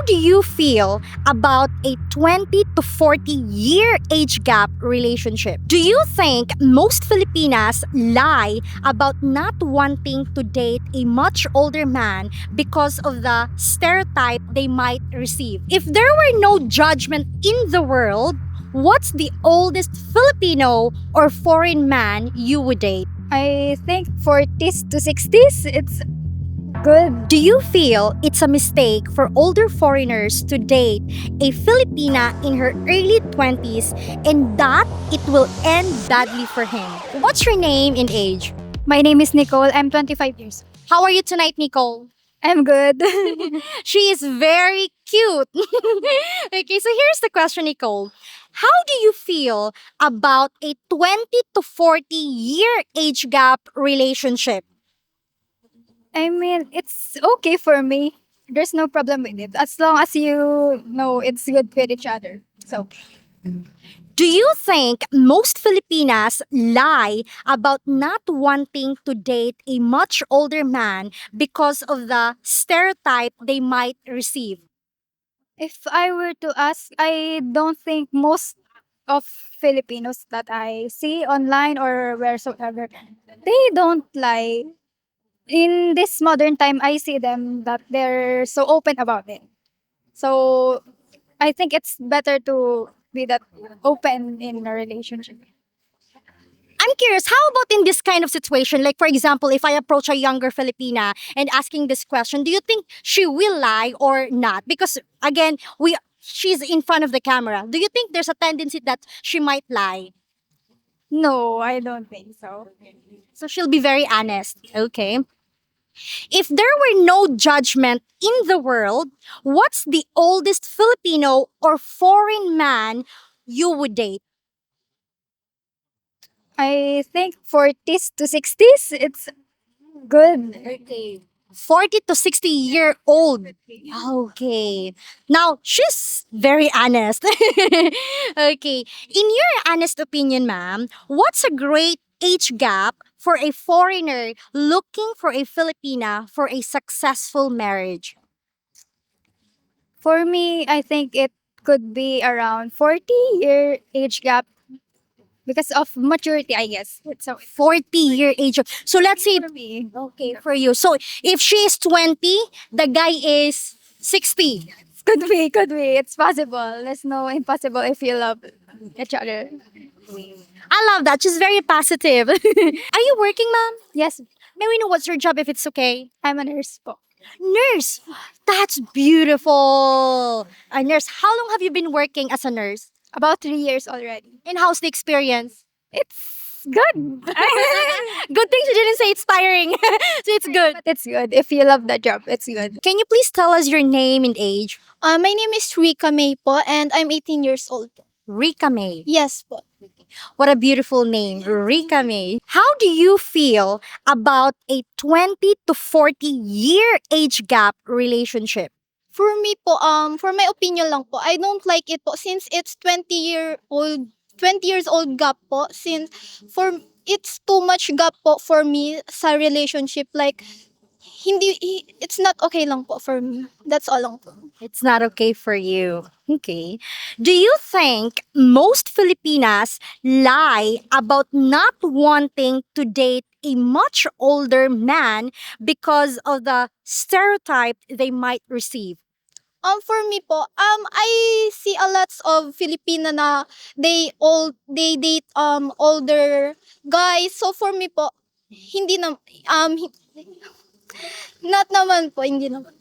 do you feel about a 20 to 40 year age gap relationship? Do you think most Filipinas lie about not wanting to date a much older man because of the stereotype they might receive? If there were no judgment in the world, what's the oldest Filipino or foreign man you would date? I think 40s to 60s, it's good. Do you feel it's a mistake for older foreigners to date a Filipina in her early 20s and that it will end badly for him? What's your name and age? My name is Nicole. I'm 25 years. How are you tonight, Nicole? I'm good. She is very cute. Okay, so here's the question, Nicole. How do you feel about a 20 to 40 year age gap relationship? I mean, it's okay for me. There's no problem with it as long as you know it's good with each other. So, Do you think most Filipinas lie about not wanting to date a much older man because of the stereotype they might receive? if I were to ask, I don't think most of Filipinos that I see online or wheresoever, they don't lie. In this modern time, I see them that they're so open about it. So I think it's better to be that open in a relationship. I'm curious, how about in this kind of situation? Like, for example, if I approach a younger Filipina and asking this question, do you think she will lie or not? Because, again, she's in front of the camera. Do you think there's a tendency that she might lie? No, I don't think so. So she'll be very honest. Okay. If there were no judgment in the world, what's the oldest Filipino or foreign man you would date? I think 40s to 60s, it's good. Okay. 40 to 60-year old. Okay. Now, she's very honest. Okay. In your honest opinion, ma'am, what's a great age gap for a foreigner looking for a Filipina for a successful marriage? For me, I think it could be around 40-year age gap because of maturity, I guess. So 40-year age. So let's say, for me, okay, for you. So if she is 20, the guy is 60. could be. It's possible. There's no impossible if you love each other. I love that. She's very positive. Are you working, ma'am? Yes, May we know what's your job if it's okay? I'm a nurse po. Nurse. That's beautiful. A nurse. How long have you been working as a nurse? About 3 years already. And how's the experience? It's good. Good thing she didn't say it's tiring. So it's good. But it's good. If you love the job, it's good. Can you please tell us your name and age? My name is Rika May po and I'm 18 years old po. Rika May. Yes po. What a beautiful name, Rika May. How do you feel about a 20 to 40 year age gap relationship? For me po, for my opinion lang po, I don't like it po since it's 20 years old gap po, since for it's too much gap po for me sa relationship, like it's not okay lang po for me. That's all lang po. It's not okay for you. Okay. Do you think most Filipinas lie about not wanting to date a much older man because of the stereotype they might receive? For me po, I see a lots of Filipina na they date older guys. So for me po, hindi na not naman po, hindi naman.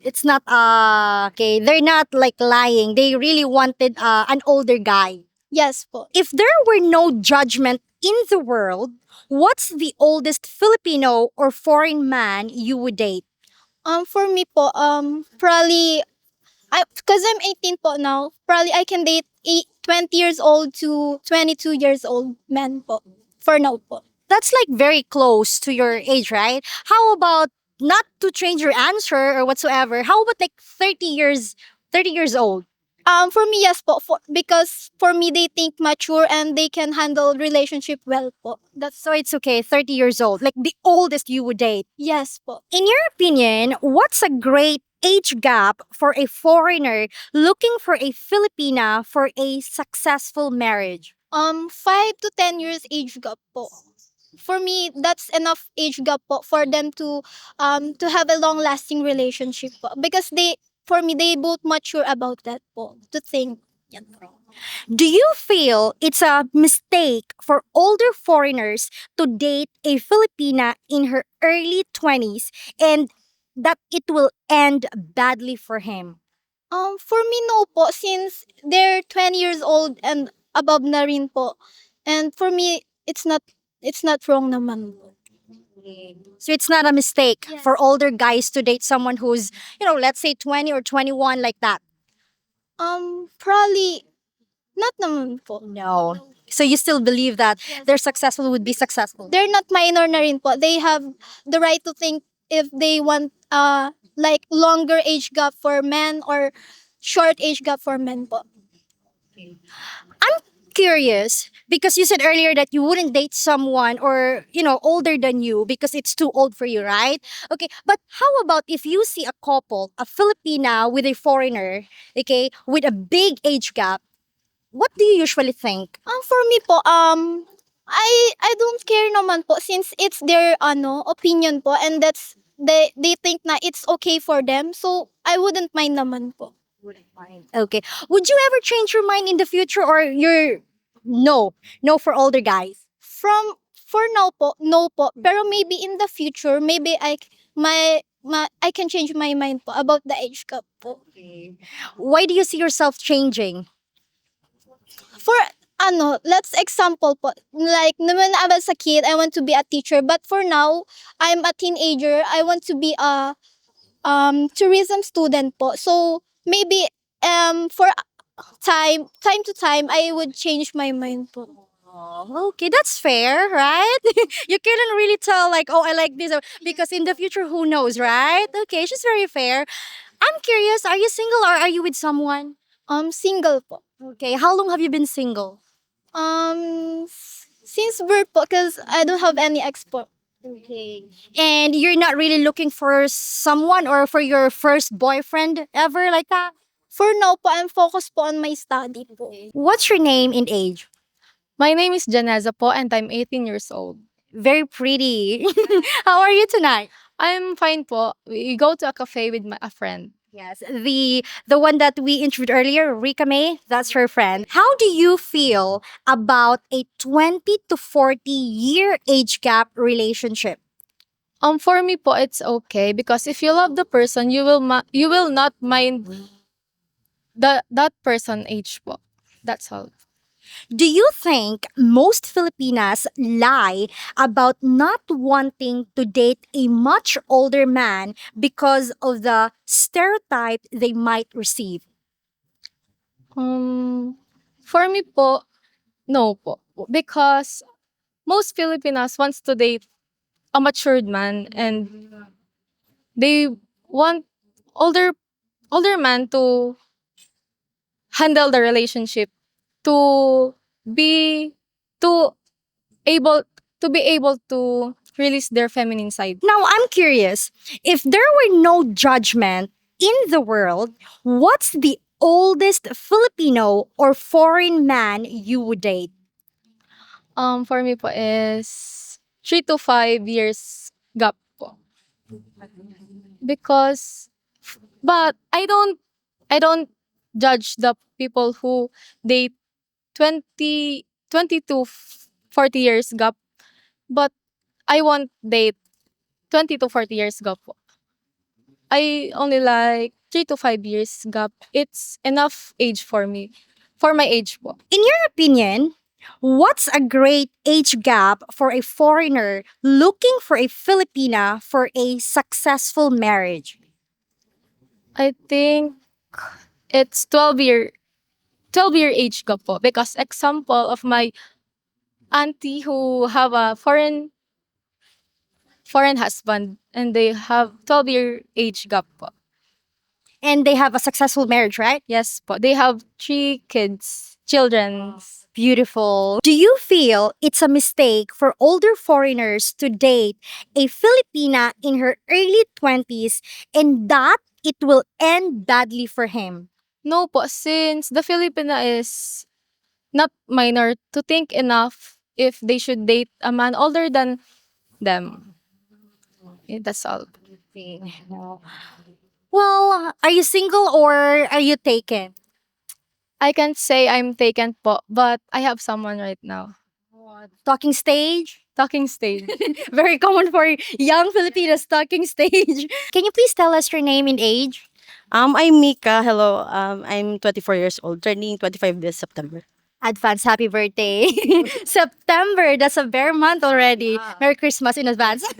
It's not okay. They're not like lying. They really wanted an older guy. Yes po. If there were no judgment in the world, what's the oldest Filipino or foreign man you would date? For me po, probably because I'm 18 po now, probably I can date 20 years old to 22 years old men po. For now po. That's like very close to your age, right? How about, not to change your answer or whatsoever, how about like 30 years old? For me, yes po. Because for me, they think mature and they can handle relationship well po. That's So it's okay, 30 years old, like the oldest you would date. yes po. In your opinion, what's a great age gap for a foreigner looking for a Filipina for a successful marriage? 5 to 10 years age gap po. For me, that's enough age gap po for them to have a long lasting relationship po. Because for me, they both mature about that po. To think. Yan po. Do you feel it's a mistake for older foreigners to date a Filipina in her early 20s and that it will end badly for him? For me, no po. Since they're 20 years old and above na rin po. And for me, it's not wrong naman po. So it's not a mistake Yes. for older guys to date someone who's, let's say 20 or 21 like that. Probably not naman po. No. So you still believe that they're successful would be successful. They're not minor na rin po. They have the right to think if they want like longer age gap for men or short age gap for men po. I'm curious because you said earlier that you wouldn't date someone or older than you because it's too old for you, right? Okay, but how about if you see a couple, a Filipina with a foreigner, okay, with a big age gap? What do you usually think? For me po, I don't care naman po since it's their opinion po and they think na it's okay for them. So I wouldn't mind naman po. Okay, would you ever change your mind in the future, or you're no for older guys? For now po, no po. Pero maybe in the future, maybe I can change my mind po about the age gap po. Why do you see yourself changing? For let's example po. Like when I was a kid, I want to be a teacher, but for now, I'm a teenager. I want to be a tourism student po. So maybe for time to time I would change my mind po. Oh, okay, that's fair, right? You couldn't really tell, like, oh, I like this, because in the future, who knows, right? Okay, she's very fair. I'm curious, are you single or are you with someone? Single po. Okay, how long have you been single? Since birth po, cause I don't have any ex po. Okay. And you're not really looking for someone or for your first boyfriend ever like that? For now po, I'm focused po on my study po. What's your name and age? My name is Janza po and I'm 18 years old. Very pretty. How are you tonight? I'm fine po. We go to a cafe with a friend. Yes, the one that we introduced earlier, Rika May, that's her friend. How do you feel about a 20 to 40-year age gap relationship? For me po, it's okay because if you love the person, you will not mind that person age po. That's all. Do you think most Filipinas lie about not wanting to date a much older man because of the stereotype they might receive? For me po, no po. Because most Filipinas wants to date a matured man and they want older man to handle the relationship, to be to able be able to release their feminine side. Now, I'm curious, if there were no judgment in the world, what's the oldest Filipino or foreign man you would date? For me po is 3 to 5 years gap po. Because but I don't judge the people who date 20 to 40 years gap, but I won't date 20 to 40 years gap po. I only like 3 to 5 years gap. It's enough age for me. For my age po. In your opinion, what's a great age gap for a foreigner looking for a Filipina for a successful marriage? I think it's 12-year age gap po. Because example of my auntie who have a foreign husband and they have 12-year age gap po. And they have a successful marriage, right? Yes po. They have 3 kids, children. Beautiful. Do you feel it's a mistake for older foreigners to date a Filipina in her early 20s and that it will end badly for him? No po, since the Filipina is not minor to think enough if they should date a man older than them. That's all. Well, are you single or are you taken? I can't say I'm taken po, but I have someone right now. Talking stage? Talking stage. Very common for young Filipinos, talking stage. Can you please tell us your name and age? I'm Mika. Hello. I'm 24 years old, turning 25 this September. Advance happy birthday. September, that's a bare month already. Merry Christmas in advance. So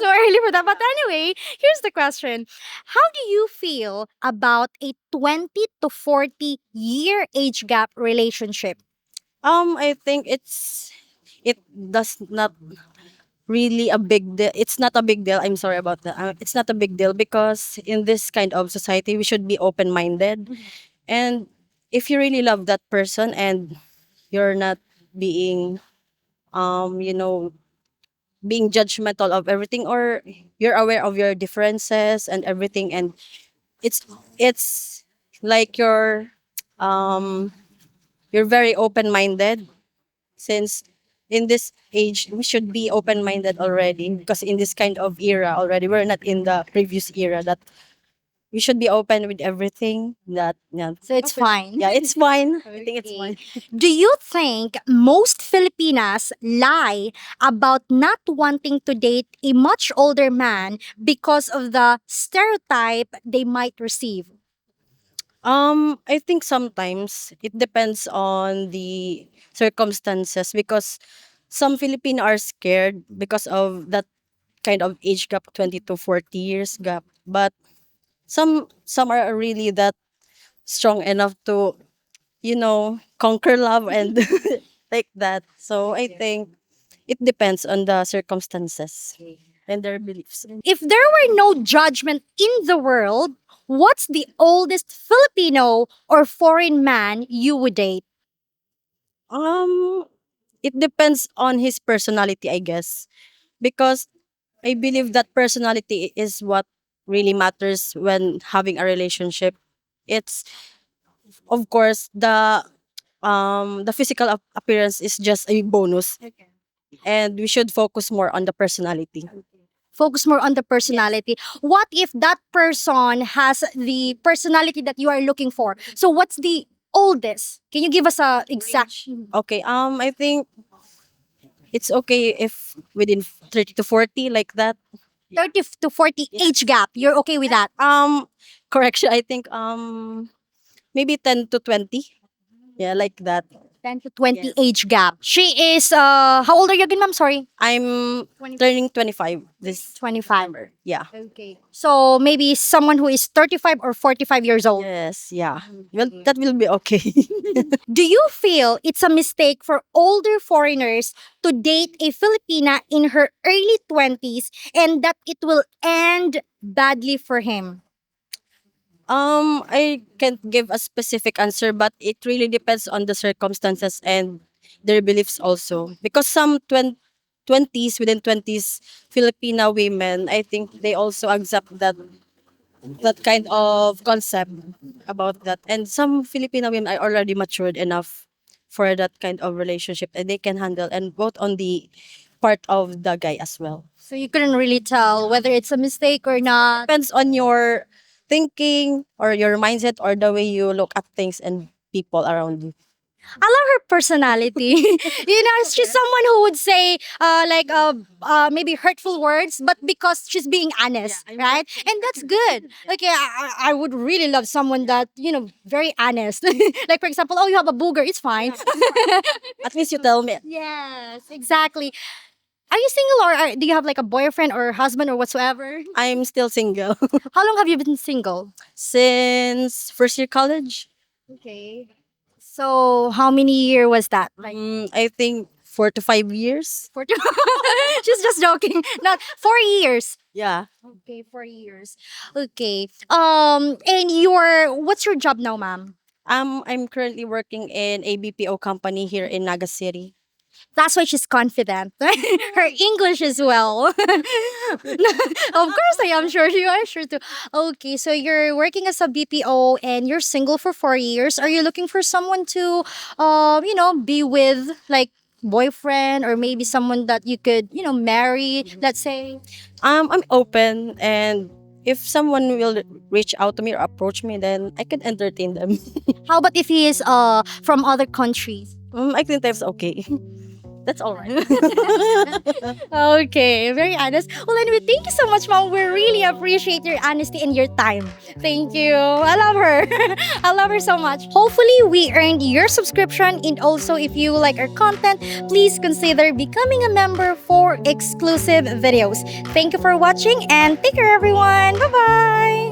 early for that. But anyway, here's the question. How do you feel about a 20 to 40 year age gap relationship? I think it does not really a big deal. It's not a big deal. I'm sorry about that. It's not a big deal because in this kind of society, we should be open minded. And if you really love that person and you're not being, you know, being judgmental of everything, or you're aware of your differences and everything, and it's like you're very open minded, since in this age we should be open minded already, because in this kind of era already, we're not in the previous era that we should be open with everything that, yeah. So it's fine. Yeah, it's fine. I think it's fine. Do you think most Filipinas lie about not wanting to date a much older man because of the stereotype they might receive? I think sometimes it depends on the circumstances, because some Filipino are scared because of that kind of age gap, 20 to 40 years gap. But some are really that strong enough to, conquer love and like that. So I think it depends on the circumstances and their beliefs. If there were no judgment in the world, what's the oldest Filipino or foreign man you would date? Um, it depends on his personality, I guess, because I believe that personality is what really matters when having a relationship. It's, of course, the physical appearance is just a bonus, and we should focus more on the personality. Focus more on the personality. What if that person has the personality that you are looking for? So what's the oldest? Can you give us a exact Okay, I think it's okay if within 30 to 40, like that. 30 to 40 age gap? You're okay with that? Correction, I think maybe 10 to 20. Yeah, like that. 10 to 20 Yes. age gap. She is how old are you again, ma'am? Sorry. I'm turning 25 this 25. yeah. Okay. So maybe someone who is 35 or 45 years old. Yes, yeah. Well, that will be okay. Do you feel it's a mistake for older foreigners to date a Filipina in her early 20s and that it will end badly for him? I can't give a specific answer, but it really depends on the circumstances and their beliefs also. Because some 20s, within 20s Filipina women, I think they also accept that kind of concept about that. And some Filipino women are already matured enough for that kind of relationship, and they can handle, and both on the part of the guy as well. So you couldn't really tell whether it's a mistake or not. Depends on your thinking or your mindset or the way you look at things and people around you. I love her personality. She's someone who would say maybe hurtful words, but because she's being honest, right? And that's good. Okay, I would really love someone that very honest. Like for example, oh, you have a booger, it's fine. At least you tell me. Yes, exactly. Are you single or do you have like a boyfriend or husband or whatsoever? I'm still single How long have you been single? since first year college. Okay. So how many year was that? I think 4 to 5 years. 40. She's just joking. Not 4 years. Yeah. Okay, 4 years. Okay. And what's your job now, ma'am? I'm currently working in a BPO company here in Naga City. That's why she's confident. Her English as well. Of course, I am sure you are sure too. Okay, so you're working as a BPO and you're single for 4 years. Are you looking for someone to, be with, like boyfriend or maybe someone that you could, marry? Let's say. I'm open, and if someone will reach out to me or approach me, then I can entertain them. How about if he is from other countries? I think that's okay. That's all right. Okay, very honest. Well, anyway, thank you so much, Mom. We really appreciate your honesty and your time. Thank you. I love her. I love her so much. Hopefully, we earned your subscription. And also, if you like our content, please consider becoming a member for exclusive videos. Thank you for watching and take care, everyone. Bye bye.